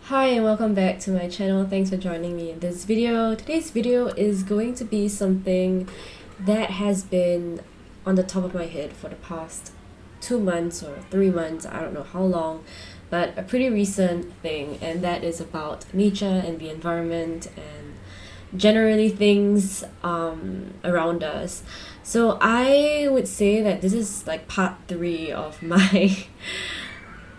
Hi and welcome back to my channel. Thanks for joining me in this video. Today's video is going to be something that has been on the top of my head for the past 2 months or 3 months, I don't know how long, but a pretty recent thing, and that is about nature and the environment and generally things around us. So I would say that this is like part 3 of my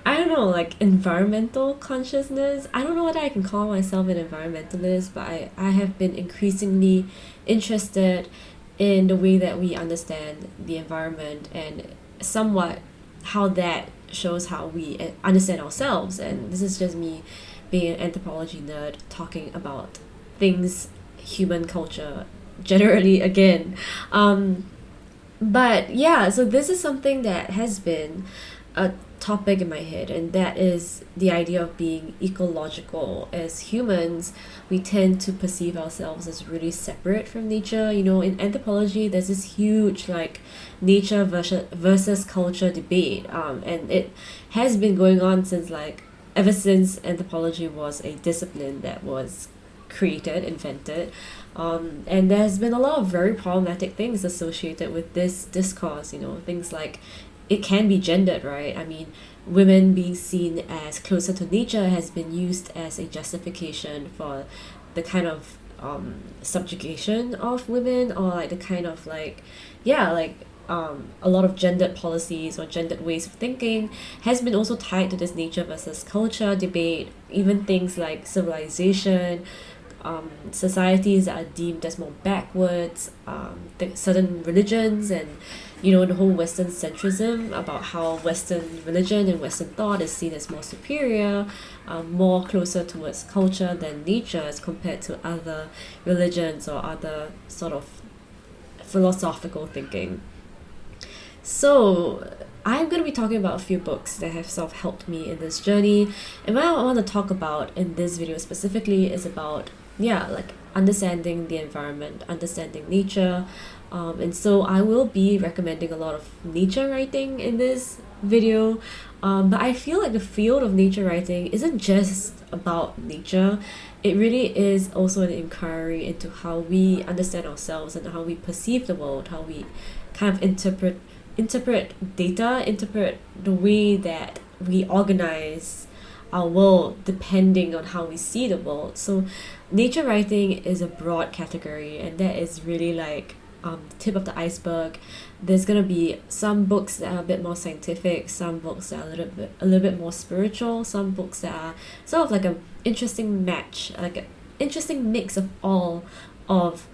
I don't know, like environmental consciousness. I don't know whether I can call myself an environmentalist, but I have been increasingly interested in the way that we understand the environment and somewhat how that shows how we understand ourselves. And this is just me being an anthropology nerd talking about things, human culture, generally again. But yeah, so this is something that has been a topic in my head, and that is the idea of being ecological. As humans, we tend to perceive ourselves as really separate from nature. You know, in anthropology, there's this huge like nature versus culture debate, and it has been going on since like ever since anthropology was a discipline that was created, invented. And there's been a lot of very problematic things associated with this discourse, you know, things like it can be gendered, right? I mean, women being seen as closer to nature has been used as a justification for the kind of subjugation of women, or like the kind of like, yeah, like a lot of gendered policies or gendered ways of thinking has been also tied to this nature versus culture debate. Even things like civilization, societies that are deemed as more backwards, certain religions, and you know, the whole Western centrism about how Western religion and Western thought is seen as more superior, more closer towards culture than nature as compared to other religions or other sort of philosophical thinking. So I'm going to be talking about a few books that have sort of helped me in this journey. And what I want to talk about in this video specifically is about, yeah, like understanding the environment, understanding nature. And so I will be recommending a lot of nature writing in this video. But I feel like the field of nature writing isn't just about nature. It really is also an inquiry into how we understand ourselves and how we perceive the world, how we kind of interpret data, interpret the way that we organize our world depending on how we see the world. So nature writing is a broad category, and that is really like the tip of the iceberg. There's gonna be some books that are a bit more scientific, some books that are a little bit more spiritual, some books that are sort of like an interesting match, like an interesting mix of all of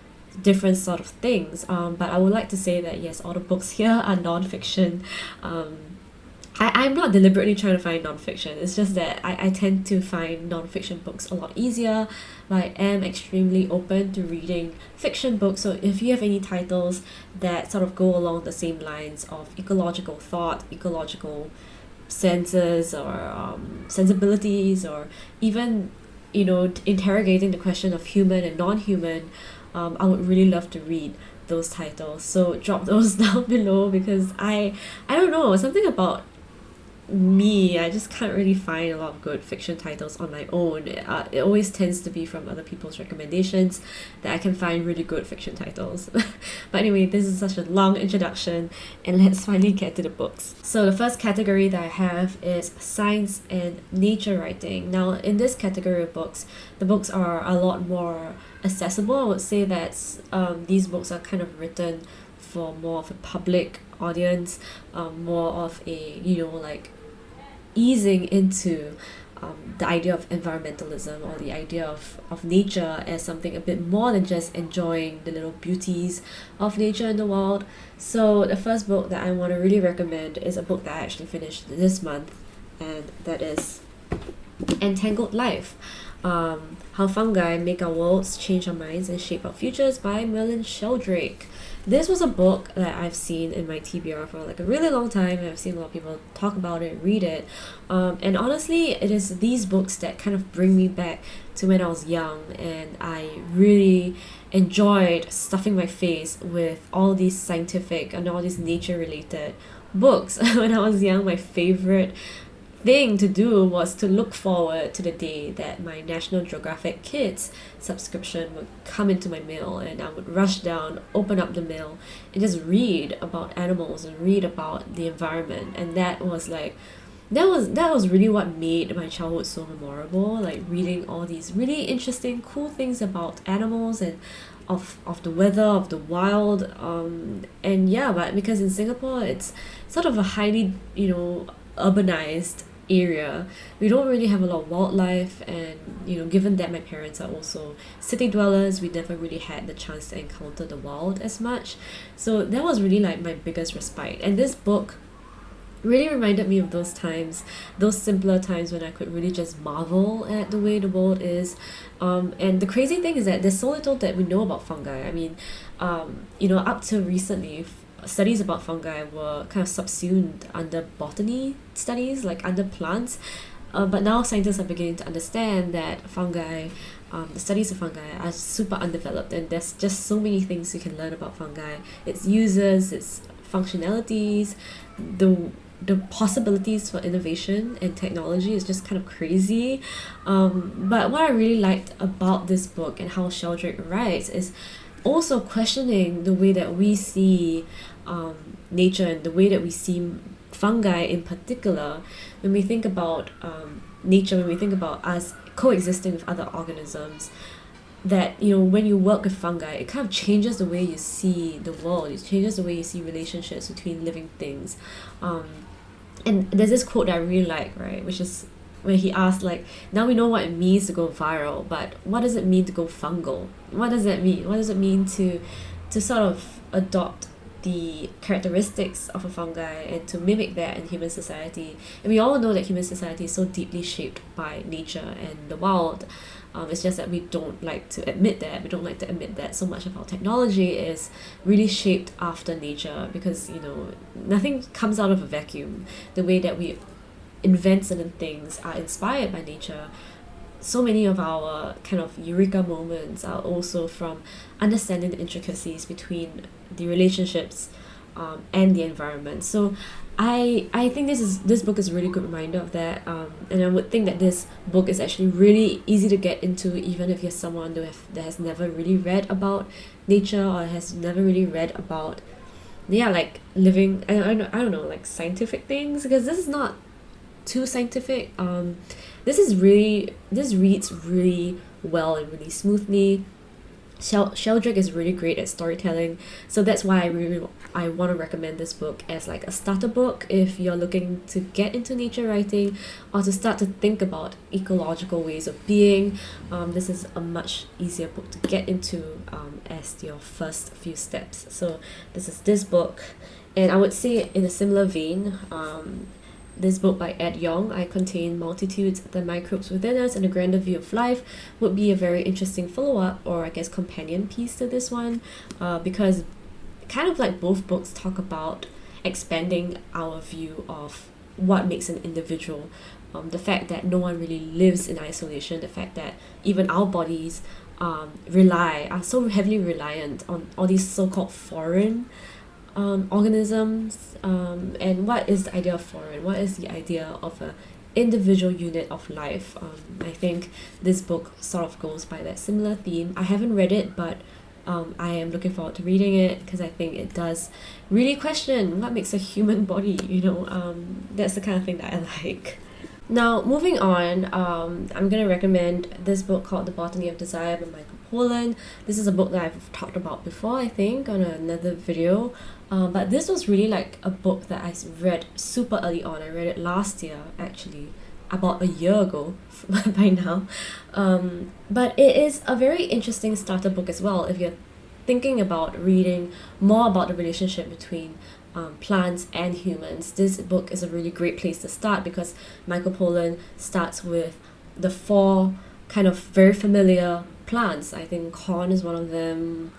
different sort of things. But I would like to say that yes, all the books here are nonfiction. I'm not deliberately trying to find nonfiction. It's just that I tend to find nonfiction books a lot easier. But I am extremely open to reading fiction books. So if you have any titles that sort of go along the same lines of ecological thought, ecological senses, or sensibilities, or even, you know, interrogating the question of human and non-human, I would really love to read those titles. So drop those down below, because I don't know, something about me, I just can't really find a lot of good fiction titles on my own. It always tends to be from other people's recommendations that I can find really good fiction titles. But anyway, this is such a long introduction, and let's finally get to the books. So the first category that I have is science and nature writing. Now in this category of books, the books are a lot more accessible. I would say that these books are kind of written for more of a public audience, more of a, you know, like easing into the idea of environmentalism, or the idea of nature as something a bit more than just enjoying the little beauties of nature in the world. So the first book that I want to really recommend is a book that I actually finished this month, and that is Entangled Life. How Fungi Make Our Worlds, Change Our Minds, and Shape Our Futures by Merlin Sheldrake. This was a book that I've seen in my TBR for like a really long time, and I've seen a lot of people talk about it, read it. And honestly, it is these books that kind of bring me back to when I was young, and I really enjoyed stuffing my face with all these scientific and all these nature related books. When I was young, my favorite thing to do was to look forward to the day that my National Geographic Kids subscription would come into my mail, and I would rush down, open up the mail, and just read about animals and read about the environment. And that was really what made my childhood so memorable, like reading all these really interesting, cool things about animals and of the weather, of the wild, and yeah, but because in Singapore it's sort of a highly, urbanized area, we don't really have a lot of wildlife, and given that my parents are also city dwellers, we never really had the chance to encounter the wild as much. So that was really like my biggest respite, and this book really reminded me of those times, those simpler times when I could really just marvel at the way the world is. And the crazy thing is that there's so little that we know about fungi. I mean, up to recently, studies about fungi were kind of subsumed under botany studies, like under plants. But now scientists are beginning to understand that fungi, the studies of fungi are super undeveloped, and there's just so many things you can learn about fungi, its uses, its functionalities, the possibilities for innovation and technology is just kind of crazy. But what I really liked about this book and how Sheldrake writes is also questioning the way that we see nature and the way that we see fungi in particular. When we think about nature, when we think about us coexisting with other organisms, that when you work with fungi, it kind of changes the way you see the world. It changes the way you see relationships between living things. And there's this quote that I really like, right, which is when he asked, like, now we know what it means to go viral, but what does it mean to go fungal? What does that mean? What does it mean to sort of adopt the characteristics of a fungi and to mimic that in human society? And we all know that human society is so deeply shaped by nature and the wild. It's just that we don't like to admit that. We don't like to admit that so much of our technology is really shaped after nature, because nothing comes out of a vacuum. The way that we invent certain things are inspired by nature. So many of our kind of eureka moments are also from understanding the intricacies between the relationships and the environment. So I think this book is a really good reminder of that, and I would think that this book is actually really easy to get into, even if you're someone that has never really read about nature or has never really read about like living, I don't know, like scientific things, because this is not too scientific. This reads really well and really smoothly. Sheldrake is really great at storytelling, so that's why I want to recommend this book as like a starter book if you're looking to get into nature writing or to start to think about ecological ways of being. This is a much easier book to get into as your first few steps. So this book, and I would say in a similar vein, this book by Yong, I Contain Multitudes, The Microbes Within Us and a Grander View of Life, would be a very interesting follow-up, or I guess companion piece to this one, because kind of like both books talk about expanding our view of what makes an individual. The fact that no one really lives in isolation, the fact that even our bodies are so heavily reliant on all these so-called foreign organisms, and what is the idea of foreign? What is the idea of an individual unit of life? I think this book sort of goes by that similar theme. I haven't read it, but I am looking forward to reading it, because I think it does really question what makes a human body. That's the kind of thing that I like. Now, moving on, I'm going to recommend this book called The Botany of Desire by Michael Pollan. This is a book that I've talked about before, I think, on another video. But this was really like a book that I read super early on. I read it last year, actually, about a year ago by now. But it is a very interesting starter book as well if you're thinking about reading more about the relationship between plants and humans. This book is a really great place to start, because Michael Pollan starts with the 4 kind of very familiar plants. I think corn is one of them.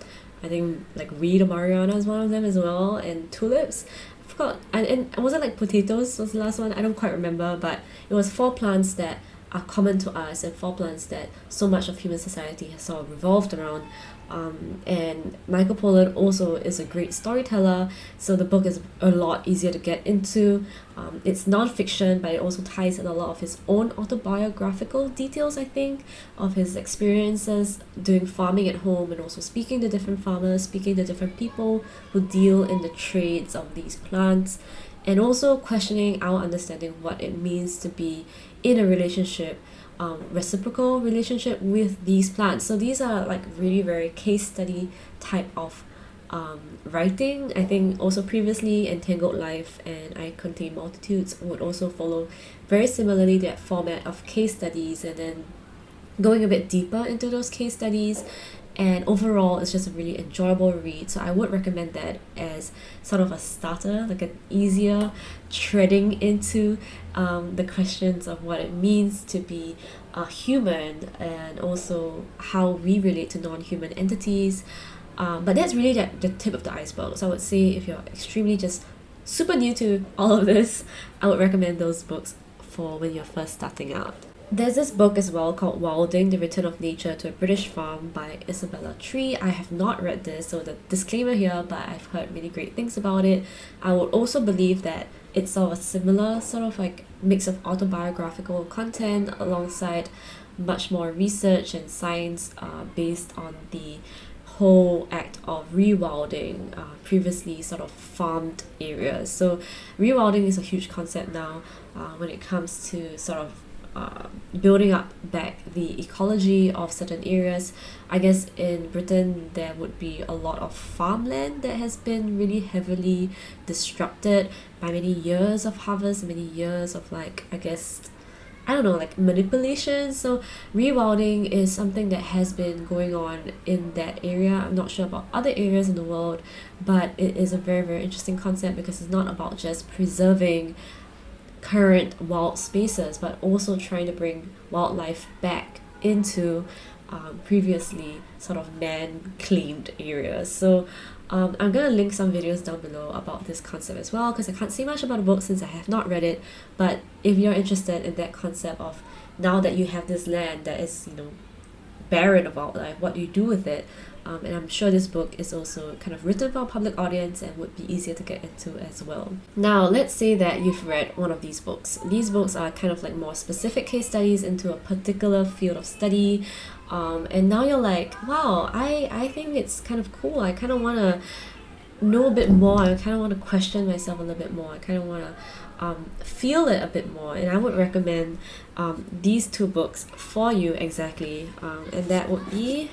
I think like reed or marijuana is one of them as well, and tulips. I forgot. And was it like potatoes was the last one? I don't quite remember, but it was 4 plants that are common to us and for plants that so much of human society has sort of revolved around. And Michael Pollan also is a great storyteller, so the book is a lot easier to get into. It's nonfiction, but it also ties in a lot of his own autobiographical details, I think, of his experiences doing farming at home, and also speaking to different farmers, speaking to different people who deal in the trades of these plants, and also questioning our understanding of what it means to be in a relationship, reciprocal relationship with these plants. So these are like really very case study type of writing. I think also previously Entangled Life and I Contain Multitudes would also follow very similarly that format of case studies, and then going a bit deeper into those case studies. And overall, it's just a really enjoyable read. So I would recommend that as sort of a starter, like an easier treading into the questions of what it means to be a human, and also how we relate to non-human entities. But that's really the tip of the iceberg. So I would say if you're extremely just super new to all of this, I would recommend those books for when you're first starting out. There's this book as well called Wilding, The Return of Nature to a British Farm by Isabella Tree. I have not read this, so the disclaimer here, but I've heard really great things about it. I would also believe that it's sort of a similar sort of like mix of autobiographical content alongside much more research and science based on the whole act of rewilding previously sort of farmed areas. So rewilding is a huge concept now when it comes to sort of building up back the ecology of certain areas. I guess in Britain there would be a lot of farmland that has been really heavily disrupted by many years of harvest, many years of like, I guess, I don't know, like manipulation. So rewilding is something that has been going on in that area. I'm not sure about other areas in the world, but it is a very, very interesting concept because it's not about just preserving current wild spaces, but also trying to bring wildlife back into previously sort of man-claimed areas. So I'm gonna link some videos down below about this concept as well, because I can't say much about the book since I have not read it. But if you're interested in that concept of now that you have this land that is, you know, barren of wildlife, what do you do with it? And I'm sure this book is also kind of written for a public audience and would be easier to get into as well. Now, let's say that you've read one of these books. These books are kind of like more specific case studies into a particular field of study. And now you're like, wow, I think it's kind of cool. I kind of want to know a bit more. I kind of want to question myself a little bit more. I kind of want to feel it a bit more. And I would recommend these two books for you exactly. And that would be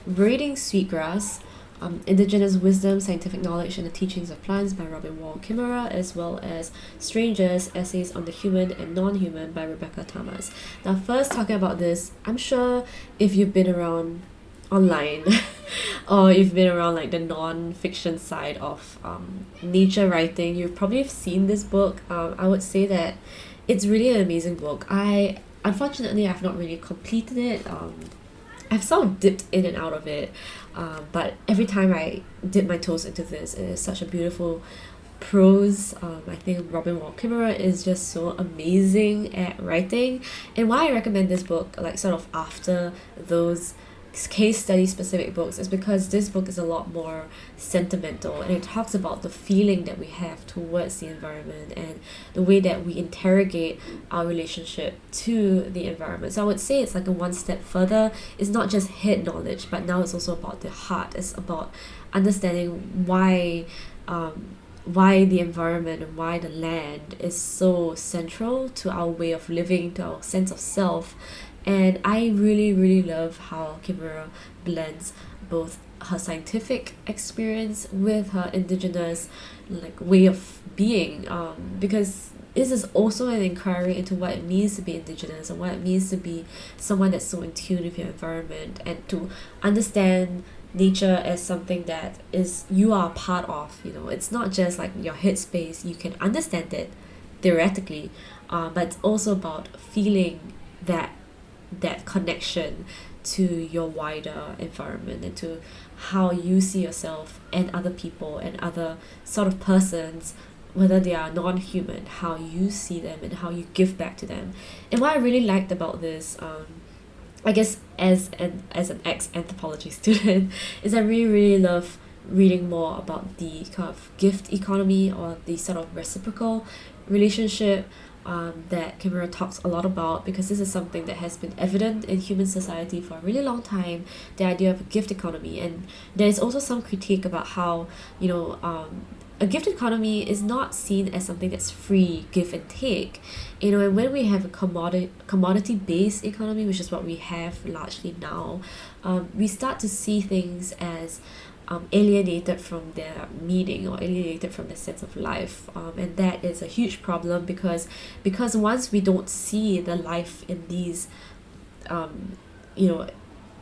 Braiding Sweetgrass, Indigenous Wisdom, Scientific Knowledge and the Teachings of Plants by Robin Wall Kimmerer, as well as Strangers, Essays on the Human and Nonhuman by Rebecca Tamás. Now first, talking about this, I'm sure if you've been around online or you've been around like the non-fiction side of nature writing, you've probably seen this book. I would say that it's really an amazing book. Unfortunately, I've not really completed it. I've sort of dipped in and out of it, but every time I dip my toes into this, it is such a beautiful prose. I think Robin Wall Kimmerer is just so amazing at writing, and why I recommend this book, like sort of after those case study specific books, is because this book is a lot more sentimental, and it talks about the feeling that we have towards the environment and the way that we interrogate our relationship to the environment. So I would say it's like a one step further. It's not just head knowledge, but now it's also about the heart. It's about understanding why the environment and why the land is so central to our way of living, to our sense of self. And I really, really love how Kimmerer blends both her scientific experience with her indigenous like way of being, because this is also an inquiry into what it means to be indigenous and what it means to be someone that's so in tune with your environment, and to understand nature as something that is you are a part of. You know, it's not just like your headspace. You can understand it theoretically, but it's also about feeling that connection to your wider environment and to how you see yourself and other people and other sort of persons whether they are non-human, how you see them and how you give back to them. And what I really liked about this, I guess as an ex-anthropology student, is I really love reading more about the kind of gift economy, or the sort of reciprocal relationship that Kimmerer talks a lot about, because this is something that has been evident in human society for a really long time, the idea of a gift economy. And there's also some critique about how, a gift economy is not seen as something that's free, give and take. And when we have a commodity-based economy, which is what we have largely now, we start to see things as alienated from their meaning, or alienated from their sense of life, and that is a huge problem, because once we don't see the life in these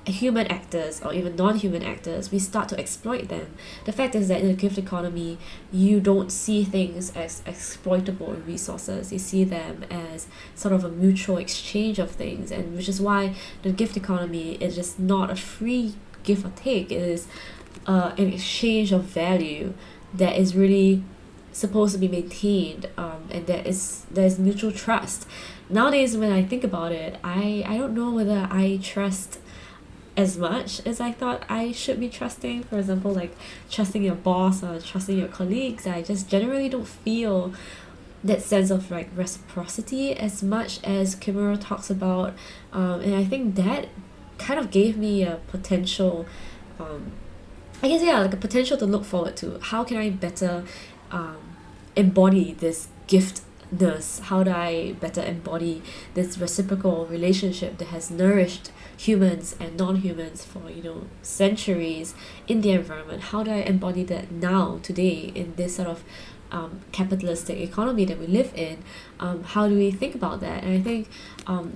human actors or even non-human actors, we start to exploit them. The fact is that in a gift economy, you don't see things as exploitable resources. You see them as sort of a mutual exchange of things, and which is why the gift economy is just not a free give or take. It is an exchange of value that is really supposed to be maintained, and there's mutual trust. Nowadays, when I think about it, I don't know whether I trust as much as I thought I should be trusting. For example, like trusting your boss or trusting your colleagues. I just generally don't feel that sense of like reciprocity as much as Kimmerer talks about, and I think that kind of gave me a potential, like a potential to look forward to. How can I better embody this giftness? How do I better embody this reciprocal relationship that has nourished humans and non-humans for centuries in the environment? How do I embody that now, today, in this sort of capitalistic economy that we live in? How do we think about that? And I think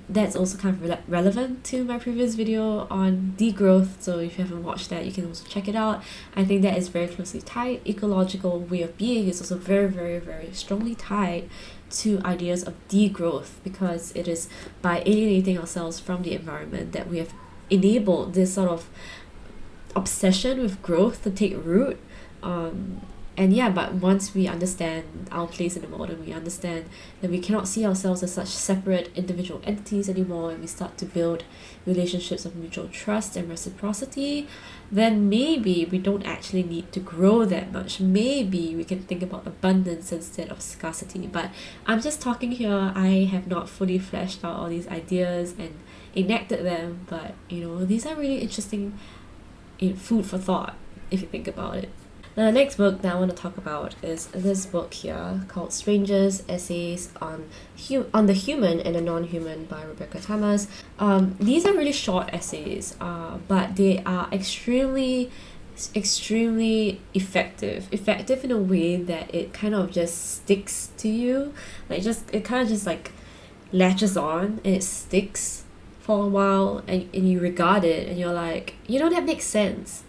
that's also kind of relevant to my previous video on degrowth. So if you haven't watched that, you can also check it out. I think that is very closely tied. Ecological way of being is also very, very, very strongly tied to ideas of degrowth, because it is by alienating ourselves from the environment that we have enabled this sort of obsession with growth to take root. But once we understand our place in the world, and we understand that we cannot see ourselves as such separate individual entities anymore, and we start to build relationships of mutual trust and reciprocity, then maybe we don't actually need to grow that much. Maybe we can think about abundance instead of scarcity. But I'm just talking here. I have not fully fleshed out all these ideas and enacted them, but these are really interesting food for thought if you think about it. The next book that I want to talk about is this book here called Strangers: Essays on the Human and the Non-Human by Rebecca Tamás. These are really short essays, but they are extremely effective in a way that it kind of just sticks to you. It kind of just like latches on, and it sticks for a while, and you regard it, and you're like, that makes sense.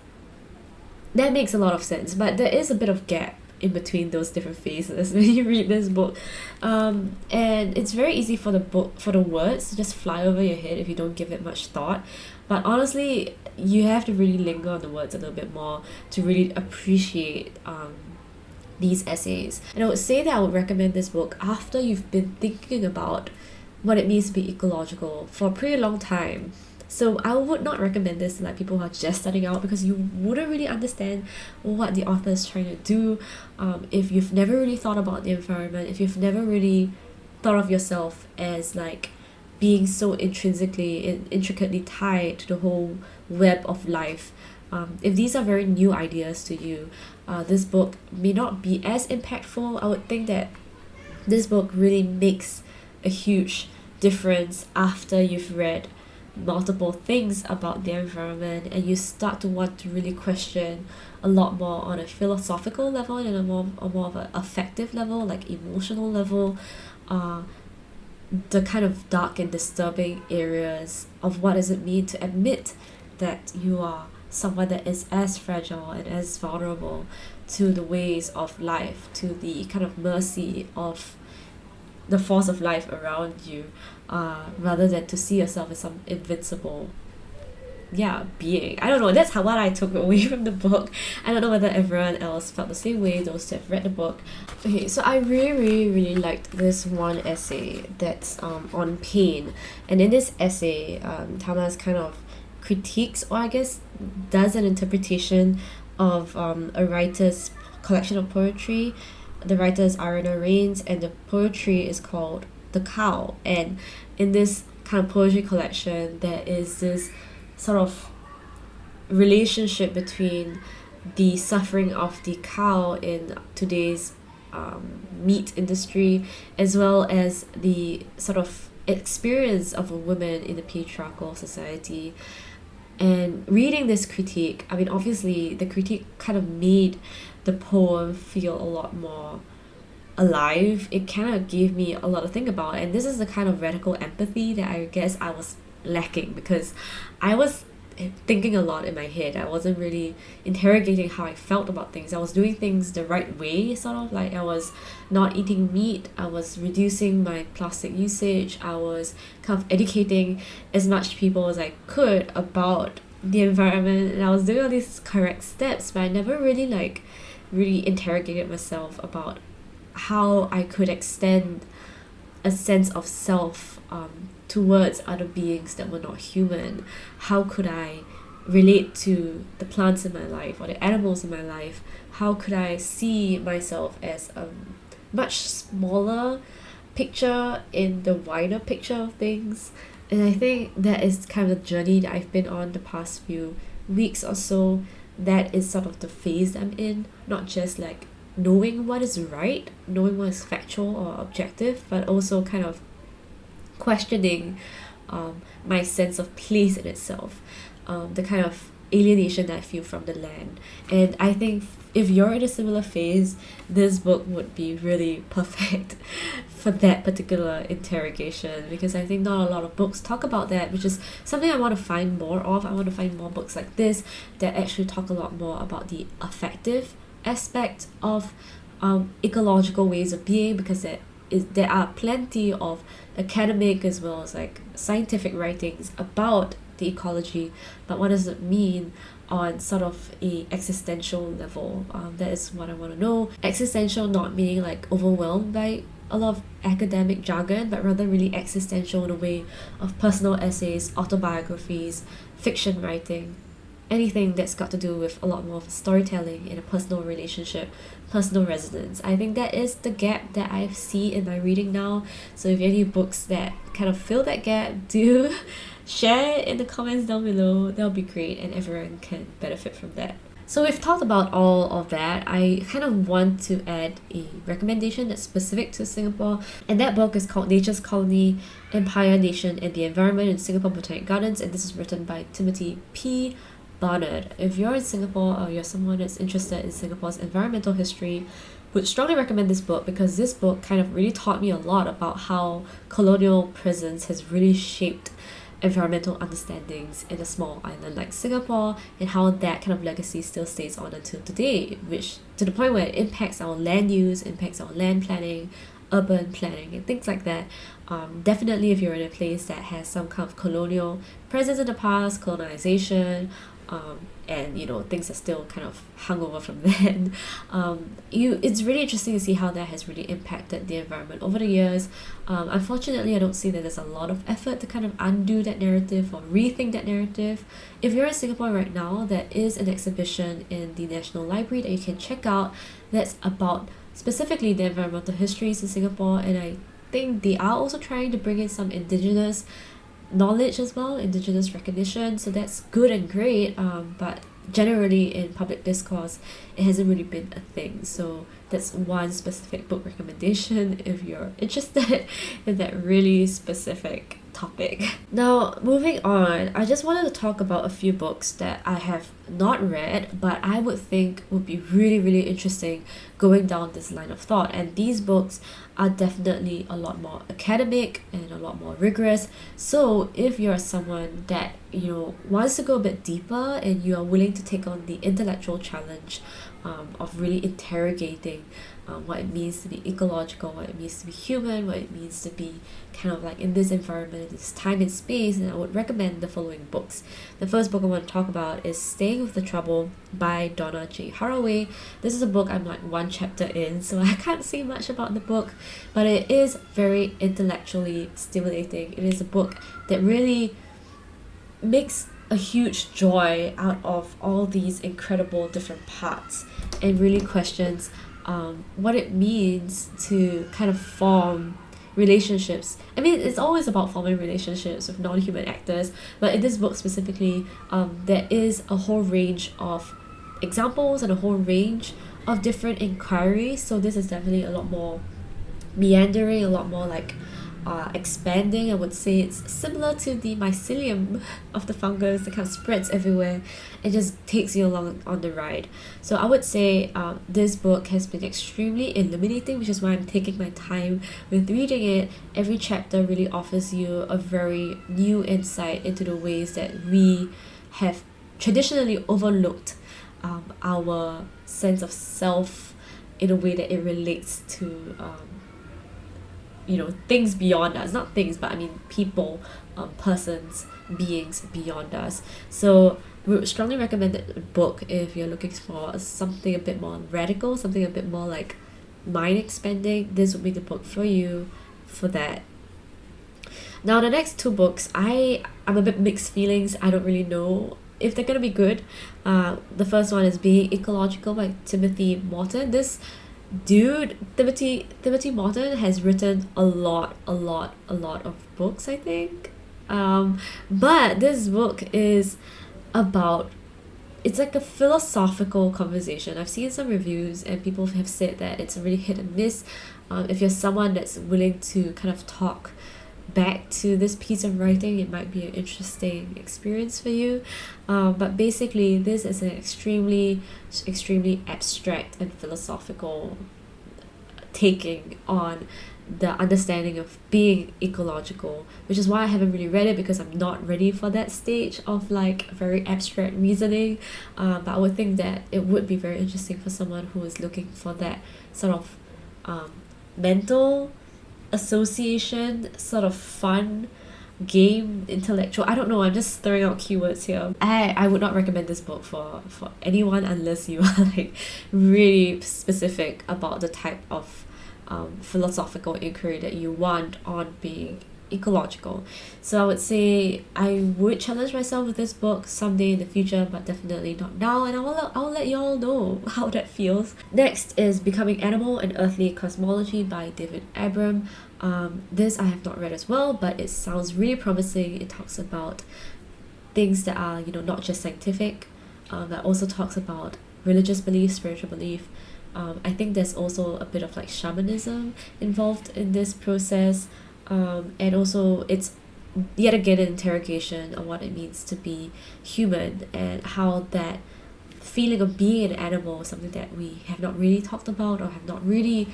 That makes a lot of sense, but there is a bit of gap in between those different phases when you read this book, and it's very easy for the words to just fly over your head if you don't give it much thought. But honestly, you have to really linger on the words a little bit more to really appreciate these essays. And I would say that I would recommend this book after you've been thinking about what it means to be ecological for a pretty long time. So I would not recommend this to like people who are just starting out, because you wouldn't really understand what the author is trying to do if you've never really thought about the environment, if you've never really thought of yourself as like being so intricately tied to the whole web of life. If these are very new ideas to you, this book may not be as impactful. I would think that this book really makes a huge difference after you've read multiple things about the environment, and you start to want to really question a lot more on a philosophical level and a more of an affective level, like emotional level, the kind of dark and disturbing areas of what does it mean to admit that you are someone that is as fragile and as vulnerable to the ways of life, to the kind of mercy of the force of life around you, rather than to see yourself as some invincible being. I don't know, that's what I took away from the book. I don't know whether everyone else felt the same way, those that have read the book. Okay, so I really liked this one essay that's on pain. And in this essay, Tamás kind of critiques, or I guess does an interpretation of a writer's collection of poetry. The writer is Irina Rains, and the poetry is called The Cow. And in this kind of poetry collection, there is this sort of relationship between the suffering of the cow in today's meat industry, as well as the sort of experience of a woman in a patriarchal society. And reading this critique, I mean, obviously the critique kind of made the poem feel a lot more alive. It kind of gave me a lot to think about, and this is the kind of radical empathy that I guess I was lacking, because I was thinking a lot in my head. I wasn't really interrogating how I felt about things. I was doing things the right way, sort of like I was not eating meat, I was reducing my plastic usage, I was kind of educating as much people as I could about the environment, and I was doing all these correct steps, but I never really interrogated myself about how I could extend a sense of self towards other beings that were not human. How could I relate to the plants in my life or the animals in my life? How could I see myself as a much smaller picture in the wider picture of things? And I think that is kind of the journey that I've been on the past few weeks or so. That is sort of the phase I'm in, not just like knowing what is right, knowing what is factual or objective, but also kind of questioning my sense of place in itself, the kind of alienation that I feel from the land. And I think if you're in a similar phase, this book would be really perfect for that particular interrogation, because I think not a lot of books talk about that, which is something I want to find more of. I want to find more books like this that actually talk a lot more about the affective aspect of ecological ways of being, because there are plenty of academic as well as like scientific writings about the ecology, but what does it mean on sort of a existential level? That is what I want to know. Existential not meaning like overwhelmed by a lot of academic jargon, but rather really existential in a way of personal essays, autobiographies, fiction writing, anything that's got to do with a lot more of storytelling in a personal relationship, personal resonance. I think that is the gap that I see in my reading now. So if you have any books that kind of fill that gap, do share it in the comments down below. That'll be great, and everyone can benefit from that. So we've talked about all of that. I kind of want to add a recommendation that's specific to Singapore, and that book is called Nature's Colony, Empire, Nation and the Environment in Singapore Botanic Gardens, and this is written by Timothy P. Barnard. If you're in Singapore or you're someone that's interested in Singapore's environmental history, would strongly recommend this book, because this book kind of really taught me a lot about how colonial presence has really shaped environmental understandings in a small island like Singapore, and how that kind of legacy still stays on until today, which to the point where it impacts our land use, impacts our land planning, urban planning and things like that. Definitely if you're in a place that has some kind of colonial presence in the past, colonization, and things are still kind of hungover from then, it's really interesting to see how that has really impacted the environment over the years. Unfortunately, I don't see that there's a lot of effort to kind of undo that narrative or rethink that narrative. If you're in Singapore right now, there is an exhibition in the National Library that you can check out that's about specifically the environmental histories in Singapore, and I think they are also trying to bring in some Indigenous knowledge as well, Indigenous recognition, so that's good and great, but generally in public discourse it hasn't really been a thing. So that's one specific book recommendation if you're interested in that really specific topic. Now moving on, I just wanted to talk about a few books that I have not read but I would think would be really interesting going down this line of thought. And these books are definitely a lot more academic and a lot more rigorous. So if you're someone that, you know, wants to go a bit deeper and you are willing to take on the intellectual challenge of really interrogating what it means to be ecological, what it means to be human, what it means to be kind of like in this environment, this time and space, and I would recommend the following books. The first book I want to talk about is Staying with the Trouble by Donna J. Haraway. This is a book I'm like one chapter in, so I can't say much about the book, but it is very intellectually stimulating. It is a book that really makes a huge joy out of all these incredible different parts and really questions what it means to kind of form relationships. I mean, it's always about forming relationships with non-human actors, but in this book specifically, there is a whole range of examples and a whole range of different inquiries. So this is definitely a lot more meandering, a lot more like expanding. I would say it's similar to the mycelium of the fungus that kind of spreads everywhere. It just takes you along on the ride. So I would say this book has been extremely illuminating, which is why I'm taking my time with reading it. Every chapter really offers you a very new insight into the ways that we have traditionally overlooked our sense of self in a way that it relates to you know, things beyond us. Not things, but I mean people, persons, beings beyond us. So we would strongly recommend that book if you're looking for something a bit more radical, something a bit more like mind expanding. This would be the book for you for that. Now the next two books, I'm a bit mixed feelings. I don't really know if they're gonna be good. The first one is Being Ecological by Timothy Morton. This dude, Timothy Morton, has written a lot of books, I think. But this book is about, it's like a philosophical conversation. I've seen some reviews and people have said that it's a really hit and miss. If you're someone that's willing to kind of talk back to this piece of writing, it might be an interesting experience for you. But basically this is an extremely abstract and philosophical taking on the understanding of being ecological, which is why I haven't really read it, because I'm not ready for that stage of like very abstract reasoning. But I would think that it would be very interesting for someone who is looking for that sort of mental association, sort of fun game, intellectual, I don't know, I'm just throwing out keywords here. I would not recommend this book for anyone unless you are like really specific about the type of philosophical inquiry that you want on being ecological. So I would say I would challenge myself with this book someday in the future, but definitely not now, and I'll let y'all know how that feels. Next is Becoming Animal and Earthly Cosmology by David Abram. This I have not read as well, but it sounds really promising. It talks about things that are, you know, not just scientific, that also talks about religious belief, spiritual belief. I think there's also a bit of like shamanism involved in this process. And also it's yet again an interrogation on what it means to be human and how that feeling of being an animal is something that we have not really talked about or have not really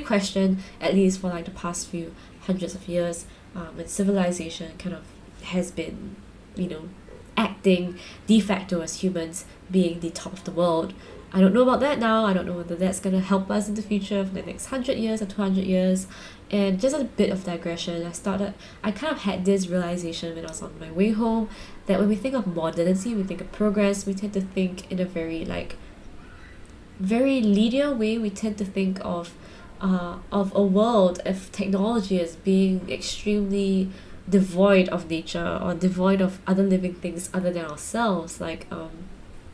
questioned, at least for like the past few hundreds of years, when civilization kind of has been, you know, acting de facto as humans being the top of the world. I don't know about that now. I don't know whether that's going to help us in the future for the next 100 years or 200 years. And just a bit of digression, I kind of had this realization when I was on my way home that when we think of modernity, we think of progress, we tend to think in a very linear way. We tend to think of a world of technology as being extremely devoid of nature or devoid of other living things other than ourselves.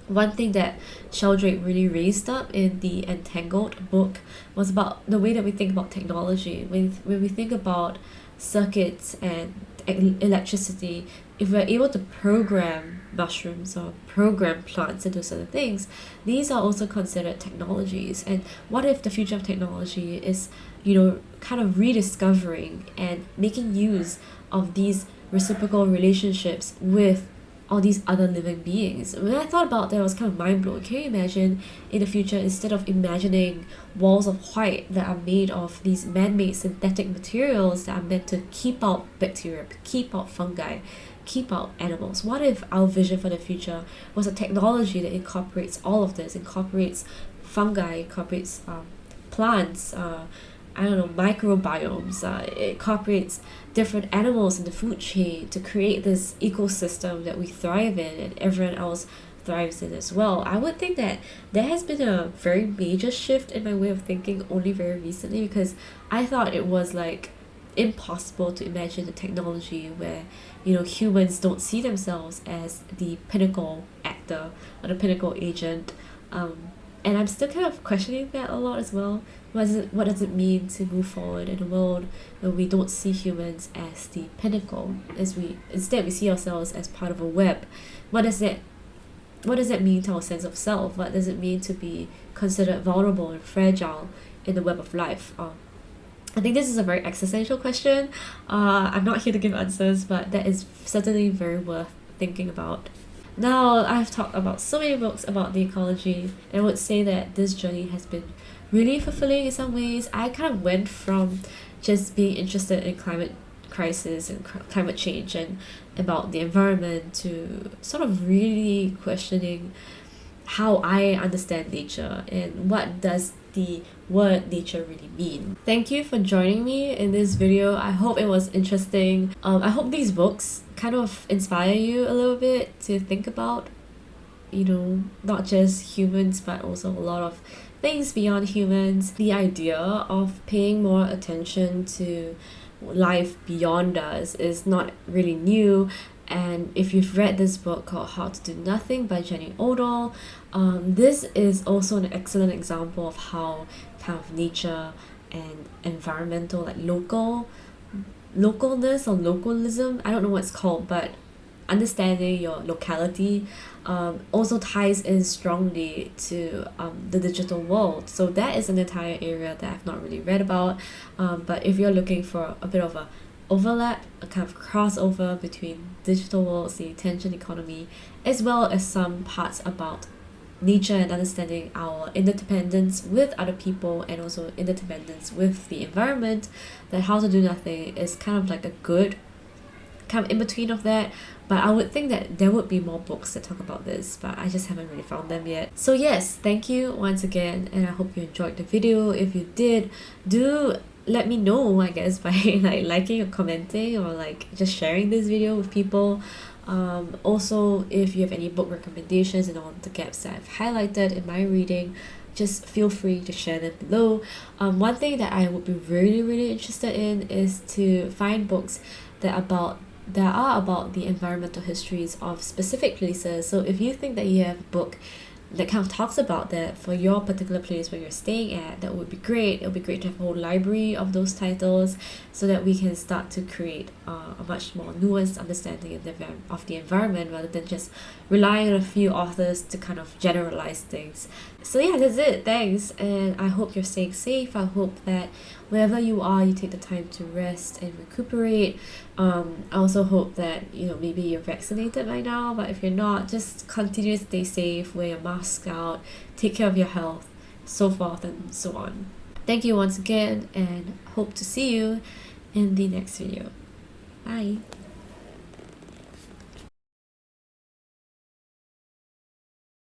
One thing that Sheldrake really raised up in the Entangled book was about the way that we think about technology. When we think about circuits and electricity, if we're able to program mushrooms or program plants into certain things, these are also considered technologies. And what if the future of technology is, you know, kind of rediscovering and making use of these reciprocal relationships with all these other living beings. When I thought about that, I was kind of mind-blown. Can you imagine in the future, instead of imagining walls of white that are made of these man-made synthetic materials that are meant to keep out bacteria, keep out fungi, keep out animals, what if our vision for the future was a technology that incorporates all of this, incorporates fungi, incorporates plants, I don't know, microbiomes, it incorporates different animals in the food chain to create this ecosystem that we thrive in and everyone else thrives in as well. I would think that there has been a very major shift in my way of thinking only very recently, because I thought it was like impossible to imagine a technology where, you know, humans don't see themselves as the pinnacle actor or the pinnacle agent. And I'm still kind of questioning that a lot as well. What does it mean to move forward in a world where we don't see humans as the pinnacle, instead we see ourselves as part of a web? What does that mean to our sense of self? What does it mean to be considered vulnerable and fragile in the web of life? I think this is a very existential question. I'm not here to give answers, but that is certainly very worth thinking about. Now, I've talked about so many books about the ecology, and I would say that this journey has been really fulfilling in some ways. I kind of went from just being interested in climate crisis and climate change and about the environment to sort of really questioning how I understand nature and what does the word nature really mean. Thank you for joining me in this video. I hope it was interesting. I hope these books kind of inspire you a little bit to think about, you know, not just humans but also a lot of things beyond humans. The idea of paying more attention to life beyond us is not really new. And if you've read this book called How to Do Nothing by Jenny Odell, this is also an excellent example of how kind of nature and environmental, like localness or localism, I don't know what it's called, but understanding your locality also ties in strongly to the digital world. So that is an entire area that I've not really read about, but if you're looking for a bit of a overlap, a kind of crossover between digital worlds, the attention economy, as well as some parts about nature and understanding our interdependence with other people and also interdependence with the environment, that How to Do Nothing is kind of like a good kind of in between of that. But I would think that there would be more books that talk about this, but I just haven't really found them yet. So yes, thank you once again, and I hope you enjoyed the video. If you did, do let me know, I guess, by like liking or commenting or like just sharing this video with people. Also, if you have any book recommendations and all the gaps that I've highlighted in my reading, just feel free to share them below. One thing that I would be really interested in is to find books that are about the environmental histories of specific places. So if you think that you have a book that kind of talks about that for your particular place where you're staying at, that would be great. It would be great to have a whole library of those titles so that we can start to create a much more nuanced understanding of the environment rather than just relying on a few authors to kind of generalize things. So yeah, that's it. Thanks, and I hope you're staying safe. I hope that wherever you are, you take the time to rest and recuperate. I also hope that, you know, maybe you're vaccinated by now, but if you're not, just continue to stay safe, wear your mask out, take care of your health, so forth and so on. Thank you once again, and hope to see you in the next video. Bye.